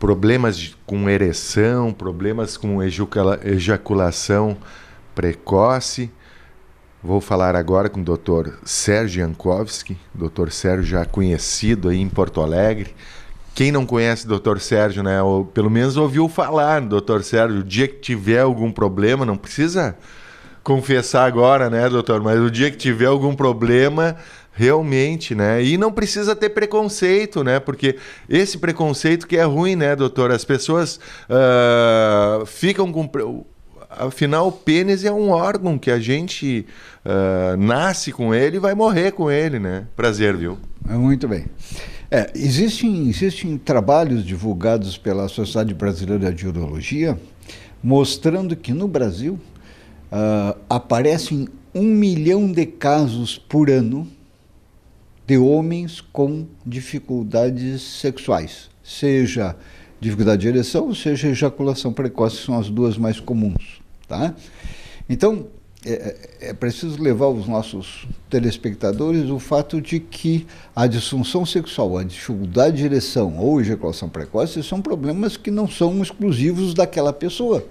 problemas com ereção, problemas com ejaculação precoce. Vou falar agora com o Dr. Sérgio Jankowski, Dr. Sérgio já conhecido aí em Porto Alegre. Quem não conhece o Dr. Sérgio, né, ou pelo menos ouviu falar do Dr. Sérgio, o dia que tiver algum problema, não precisa confessar agora, né, doutor, mas o dia que tiver algum problema, realmente, né, e não precisa ter preconceito, né, porque esse preconceito que é ruim, né, doutor, as pessoas ficam com... Afinal, o pênis é um órgão que a gente nasce com ele e vai morrer com ele, né? Prazer, viu? Muito bem. Existem trabalhos divulgados pela Sociedade Brasileira de Urologia mostrando que no Brasil aparecem 1 milhão de casos por ano de homens com dificuldades sexuais, seja dificuldade de ereção, seja ejaculação precoce, que são as duas mais comuns. Tá? Então, é preciso levar aos nossos telespectadores o fato de que a disfunção sexual, a dificuldade de ereção ou ejaculação precoce são problemas que não são exclusivos daquela pessoa.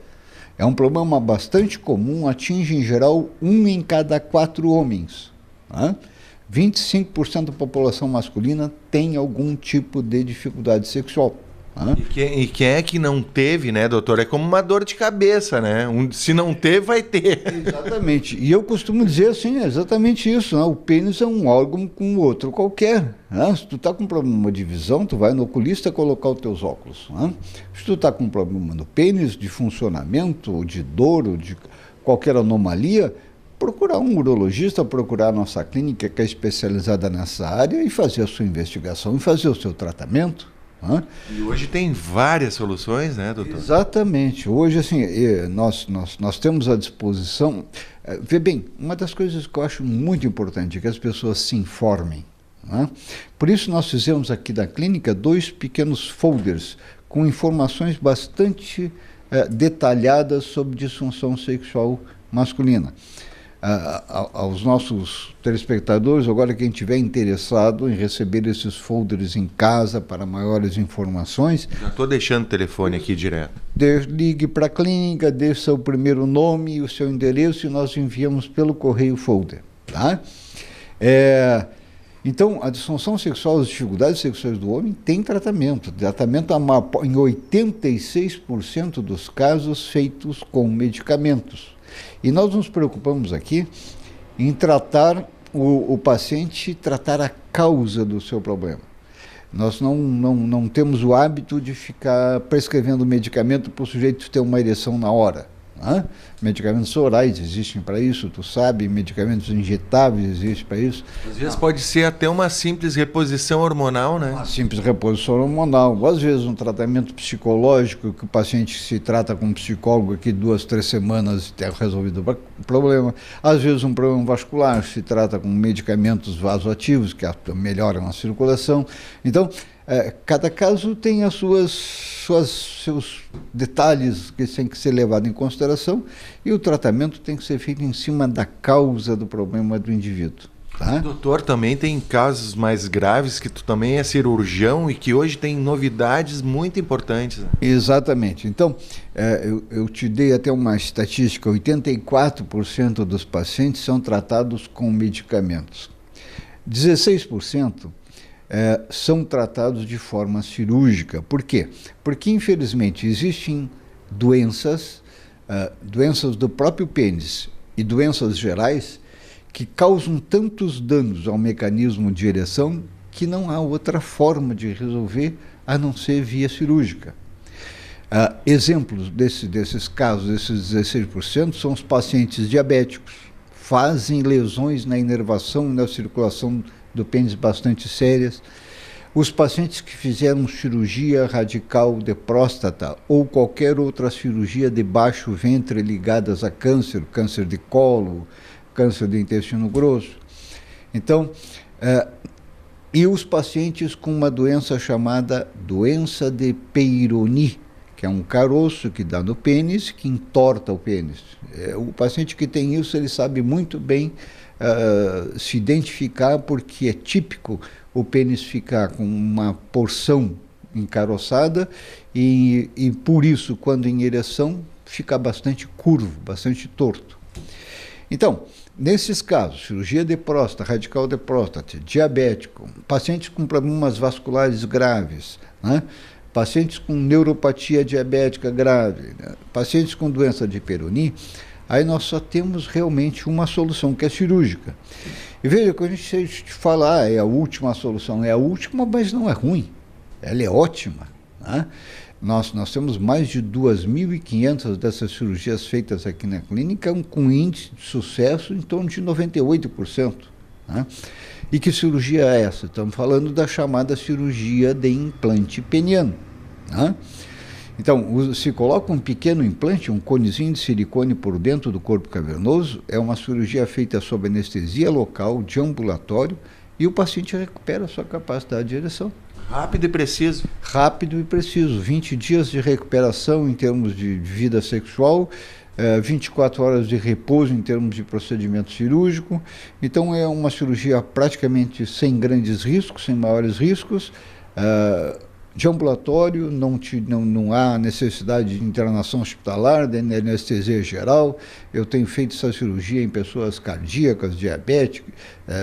É um problema bastante comum, atinge em geral 1 em cada 4 homens. Tá? 25% da população masculina tem algum tipo de dificuldade sexual. E quem é que não teve, né, doutor? É como uma dor de cabeça, né? Se não teve, vai ter. Exatamente. E eu costumo dizer assim, exatamente isso, né? O pênis é um órgão como outro qualquer. Né? Se tu está com problema de visão, tu vai no oculista colocar os teus óculos. Né? Se tu está com problema no pênis, de funcionamento, ou de dor, ou de qualquer anomalia, procurar um urologista, procurar a nossa clínica que é especializada nessa área e fazer a sua investigação e fazer o seu tratamento. E hoje tem várias soluções, né, doutor? Exatamente. Hoje, assim, nós temos à disposição... Vê bem, uma das coisas que eu acho muito importante é que as pessoas se informem. Né? Por isso nós fizemos aqui da clínica 2 pequenos folders com informações bastante detalhadas sobre disfunção sexual masculina. Aos nossos telespectadores, agora quem estiver interessado em receber esses folders em casa para maiores informações... Já estou deixando o telefone aqui direto. Ligue para a clínica, dê seu primeiro nome e o seu endereço e nós enviamos pelo correio folder. Tá? Então, a disfunção sexual, as dificuldades sexuais do homem tem tratamento. Tratamento em 86% dos casos feitos com medicamentos. E nós nos preocupamos aqui em tratar o paciente, tratar a causa do seu problema. Nós não temos o hábito de ficar prescrevendo medicamento para o sujeito ter uma ereção na hora. Né? Medicamentos orais existem para isso, tu sabe, medicamentos injetáveis existem para isso. Às vezes pode ser até uma simples reposição hormonal, né? Uma simples reposição hormonal, às vezes um tratamento psicológico, que o paciente se trata com um psicólogo aqui 2, 3 semanas e tem resolvido o problema. Às vezes um problema vascular, se trata com medicamentos vasoativos, que melhoram a circulação. Então, cada caso tem seus detalhes que têm que ser levados em consideração e o tratamento tem que ser feito em cima da causa do problema do indivíduo. Tá? Doutor, também tem casos mais graves que tu também é cirurgião e que hoje tem novidades muito importantes. Né? Exatamente. Então, eu te dei até uma estatística, 84% dos pacientes são tratados com medicamentos. 16% são tratados de forma cirúrgica. Por quê? Porque, infelizmente, existem doenças do próprio pênis e doenças gerais que causam tantos danos ao mecanismo de ereção que não há outra forma de resolver a não ser via cirúrgica. Exemplos desses casos, desses 16%, são os pacientes diabéticos, fazem lesões na inervação e na circulação do pênis bastante sérias. Os pacientes que fizeram cirurgia radical de próstata ou qualquer outra cirurgia de baixo ventre ligadas a câncer, câncer de colo, câncer do intestino grosso. Então, e os pacientes com uma doença chamada doença de Peyronie, que é um caroço que dá no pênis, que entorta o pênis. O paciente que tem isso, ele sabe muito bem se identificar, porque é típico o pênis ficar com uma porção encaroçada e por isso, quando em ereção, fica bastante curvo, bastante torto. Então, nesses casos, cirurgia de próstata, radical de próstata, diabético, pacientes com problemas vasculares graves, né? Pacientes com neuropatia diabética grave, né? Pacientes com doença de Peyronie, aí nós só temos realmente uma solução, que é cirúrgica. E veja, quando a gente fala, é a última solução, é a última, mas não é ruim, ela é ótima, né? Nós temos mais de 2.500 dessas cirurgias feitas aqui na clínica, com índice de sucesso em torno de 98%. Né? E que cirurgia é essa? Estamos falando da chamada cirurgia de implante peniano. Né? Então, se coloca um pequeno implante, um conezinho de silicone por dentro do corpo cavernoso, é uma cirurgia feita sob anestesia local, de ambulatório, e o paciente recupera a sua capacidade de ereção. Rápido e preciso. Rápido e preciso. 20 dias de recuperação em termos de vida sexual, 24 horas de repouso em termos de procedimento cirúrgico. Então, é uma cirurgia praticamente sem grandes riscos, sem maiores riscos, de ambulatório, não há necessidade de internação hospitalar, de anestesia geral. Eu tenho feito essa cirurgia em pessoas cardíacas, diabéticas,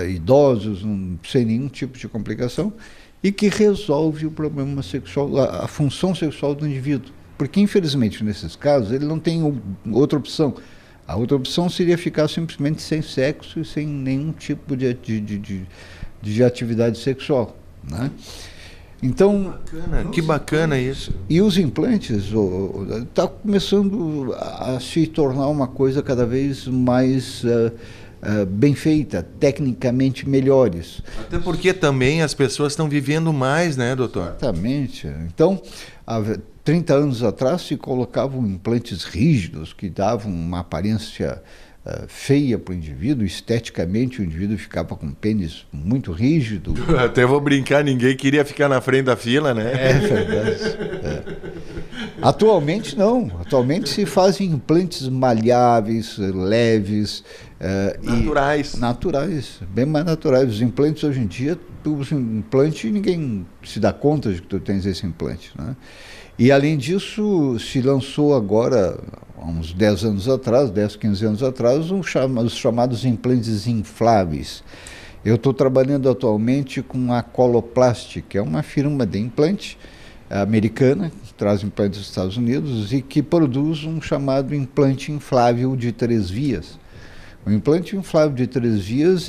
idosos, sem nenhum tipo de complicação, e que resolve o problema sexual, a função sexual do indivíduo. Porque, infelizmente, nesses casos, ele não tem outra opção. A outra opção seria ficar simplesmente sem sexo e sem nenhum tipo de atividade sexual. Né? Então, que bacana isso. E os implantes está começando a se tornar uma coisa cada vez mais bem feita, tecnicamente melhores. Até porque também as pessoas estão vivendo mais, né, doutor? Exatamente. Então, há 30 anos atrás se colocavam implantes rígidos que davam uma aparência feia para o indivíduo, esteticamente o indivíduo ficava com o pênis muito rígido. Até vou brincar, ninguém queria ficar na frente da fila, né? É verdade. Atualmente não, atualmente se fazem implantes maleáveis, leves. Naturais, bem mais naturais. Os implantes hoje em dia, tu usa um implante e ninguém se dá conta de que tu tens esse implante. Né? E além disso, se lançou agora, há uns 10 anos atrás, 10, 15 anos atrás, os chamados implantes infláveis. Eu estou trabalhando atualmente com a Coloplast, que é uma firma de implante americana, que traz implantes dos Estados Unidos e que produz um chamado implante inflável de 3 vias. O implante inflável de 3 vias,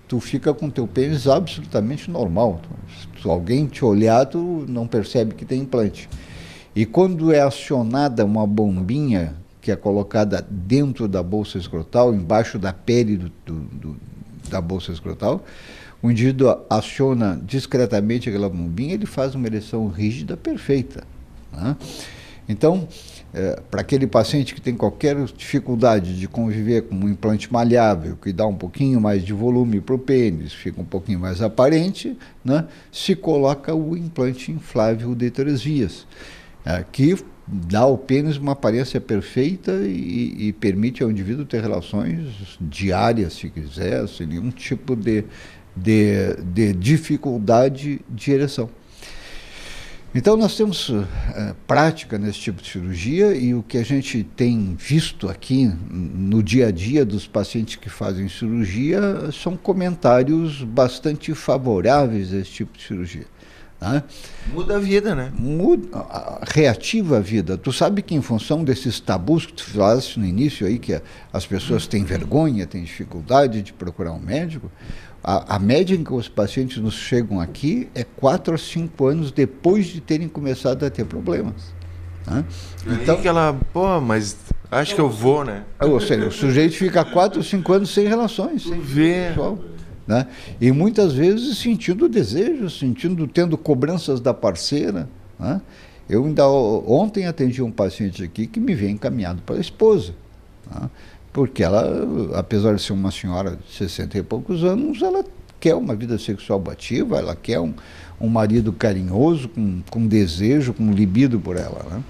tu fica com teu pênis absolutamente normal. Se alguém te olhar, tu não percebe que tem implante. E quando é acionada uma bombinha que é colocada dentro da bolsa escrotal, embaixo da pele da bolsa escrotal, o indivíduo aciona discretamente aquela bombinha, ele faz uma ereção rígida perfeita. Né? Então, para aquele paciente que tem qualquer dificuldade de conviver com um implante maleável, que dá um pouquinho mais de volume para o pênis, fica um pouquinho mais aparente, né, se coloca o implante inflável de 3 vias, que dá ao pênis uma aparência perfeita e permite ao indivíduo ter relações diárias, se quiser, sem nenhum tipo de dificuldade de ereção. Então, nós temos prática nesse tipo de cirurgia e o que a gente tem visto aqui no dia a dia dos pacientes que fazem cirurgia são comentários bastante favoráveis a esse tipo de cirurgia. Né? Muda a vida, né? Reativa a vida. Tu sabe que em função desses tabus que tu falaste no início aí, que as pessoas têm vergonha, têm dificuldade de procurar um médico, a média em que os pacientes nos chegam aqui é 4 a 5 anos depois de terem começado a ter problemas. Né? Então, que ela, mas acho que eu vou, né? Ou seja, o sujeito fica 4 ou 5 anos sem relações, sem ver. Sexual, né? E muitas vezes sentindo desejo, tendo cobranças da parceira. Né? Eu ainda ontem atendi um paciente aqui que me veio encaminhado para a esposa. Né? Porque ela, apesar de ser uma senhora de 60 e poucos anos, ela quer uma vida sexual ativa, ela quer um marido carinhoso, com desejo, com libido por ela. Né?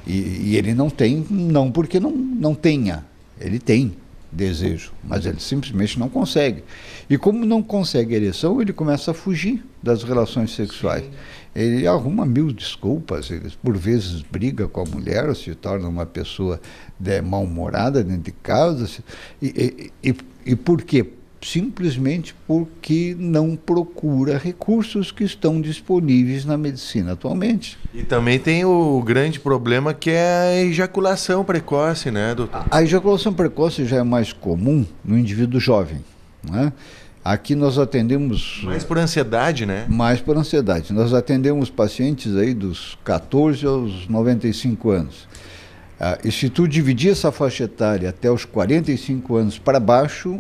E ele não tem, não porque não tenha, ele tem desejo, mas ele simplesmente não consegue. E como não consegue ereção, ele começa a fugir das relações sexuais. Sim. ele arruma mil desculpas, ele por vezes briga com a mulher, se torna uma pessoa mal-humorada dentro de casa. E por quê? Simplesmente porque não procura recursos que estão disponíveis na medicina atualmente. E também tem o grande problema que é a ejaculação precoce, né, doutor? A ejaculação precoce já é mais comum no indivíduo jovem, né? Aqui nós atendemos... Mais por ansiedade, né? Mais por ansiedade. Nós atendemos pacientes aí dos 14 aos 95 anos. E se tu dividir essa faixa etária até os 45 anos para baixo,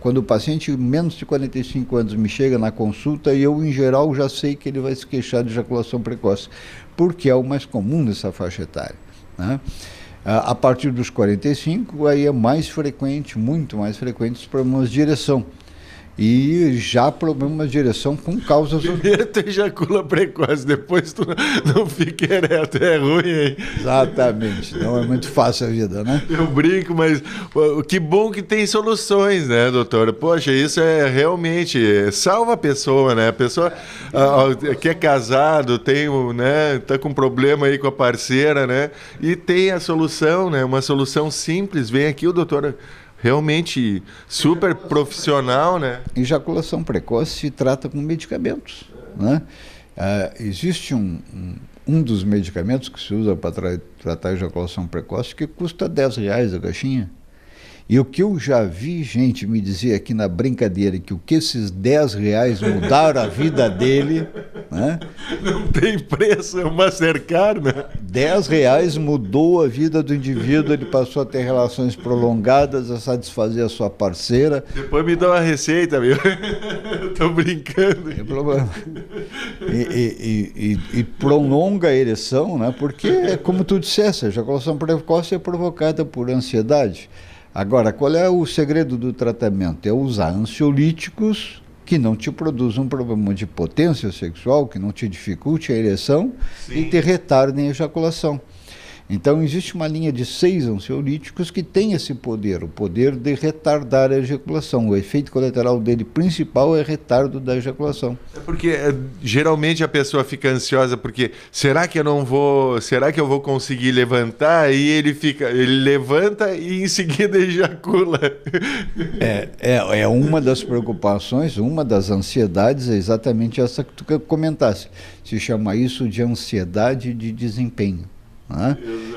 quando o paciente menos de 45 anos me chega na consulta, eu, em geral, já sei que ele vai se queixar de ejaculação precoce, porque é o mais comum nessa faixa etária, né? A partir dos 45, aí é mais frequente, muito mais frequente, os problemas de ereção. E já problemas de ereção com causas... Primeiro tu ejacula precoce, depois tu não fica ereto, é ruim, hein? Exatamente, não é muito fácil a vida, né? Eu brinco, mas que bom que tem soluções, né, doutora? Poxa, isso é realmente, salva a pessoa, né? A pessoa que é casado, né, tá com problema aí com a parceira, né? E tem a solução, né? Uma solução simples, vem aqui o doutor... Realmente super profissional, né? Ejaculação precoce se trata com medicamentos, né? Existe um dos medicamentos que se usa para tratar a ejaculação precoce que custa R$10 a caixinha. E o que eu já vi gente me dizer aqui na brincadeira que o que esses R$10 mudaram a vida dele, né? Não tem preço, é uma Mastercard, né? R$10 mudou a vida do indivíduo, ele passou a ter relações prolongadas, a satisfazer a sua parceira. Depois me dá uma receita, meu. Tô brincando. Não tem problema. E prolonga a ereção, né? Porque, como tu disseste, a ejaculação precoce é provocada por ansiedade. Agora, qual é o segredo do tratamento? É usar ansiolíticos que não te produzam um problema de potência sexual, que não te dificulte a ereção. Sim. E te retardem a ejaculação. Então, existe uma linha de 6 ansiolíticos que tem esse poder, o poder de retardar a ejaculação. O efeito colateral dele principal é retardo da ejaculação. É porque geralmente a pessoa fica ansiosa porque será que eu vou conseguir levantar? E ele levanta e em seguida ejacula. É uma das preocupações, uma das ansiedades é exatamente essa que tu comentasse. Se chama isso de ansiedade de desempenho. Né?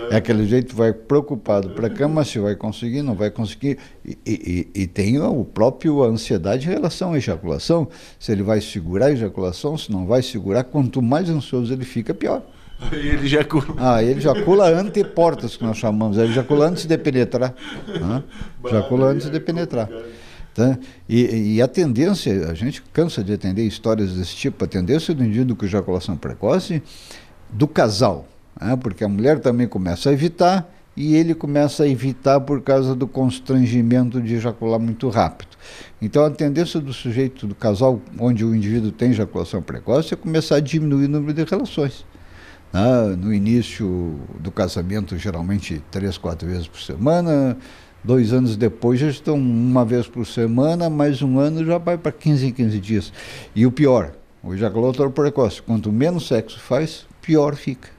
É aquele jeito, vai preocupado para a cama, se vai conseguir, não vai conseguir, e tem o próprio ansiedade em relação à ejaculação, se ele vai segurar a ejaculação, se não vai segurar, quanto mais ansioso ele fica, pior. Ele ejacula. Ele ejacula anteportas, que nós chamamos, ele ejacula antes de penetrar, né? Ejacula antes de penetrar. Tá? E a tendência, a gente cansa de atender histórias desse tipo, a tendência do indivíduo com ejaculação precoce, do casal, porque a mulher também começa a evitar e ele começa a evitar por causa do constrangimento de ejacular muito rápido. Então a tendência do sujeito, do casal onde o indivíduo tem ejaculação precoce é começar a diminuir o número de relações. No início do casamento, geralmente 3, 4 vezes por semana, 2 anos depois já estão 1 vez por semana, mais 1 ano já vai para 15 em 15 dias. E o pior, o ejaculador precoce, quanto menos sexo faz, pior fica.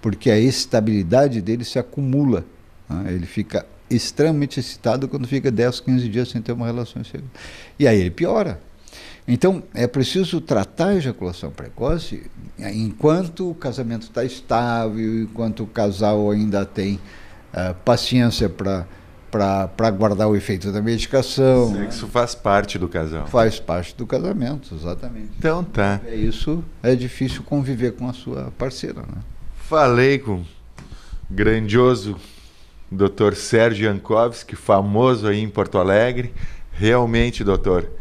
Porque a excitabilidade dele se acumula, ele fica extremamente excitado quando fica 10, 15 dias sem ter uma relação sexual. E aí ele piora. Então, é preciso tratar a ejaculação precoce enquanto o casamento está estável, enquanto o casal ainda tem paciência para aguardar o efeito da medicação. Sexo faz parte do casal. Faz parte do casamento, exatamente. Então tá. Isso é difícil conviver com a sua parceira, né? Falei com o grandioso Dr. Sérgio Jankowski, famoso aí em Porto Alegre. Realmente, doutor,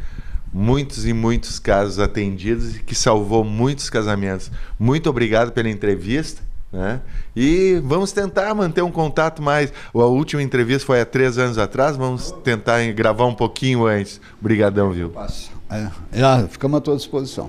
muitos e muitos casos atendidos e que salvou muitos casamentos. Muito obrigado pela entrevista. Né? E vamos tentar manter um contato mais. A última entrevista foi há 3 anos atrás. Vamos tentar gravar um pouquinho antes. Obrigadão, viu? Ficamos à tua disposição.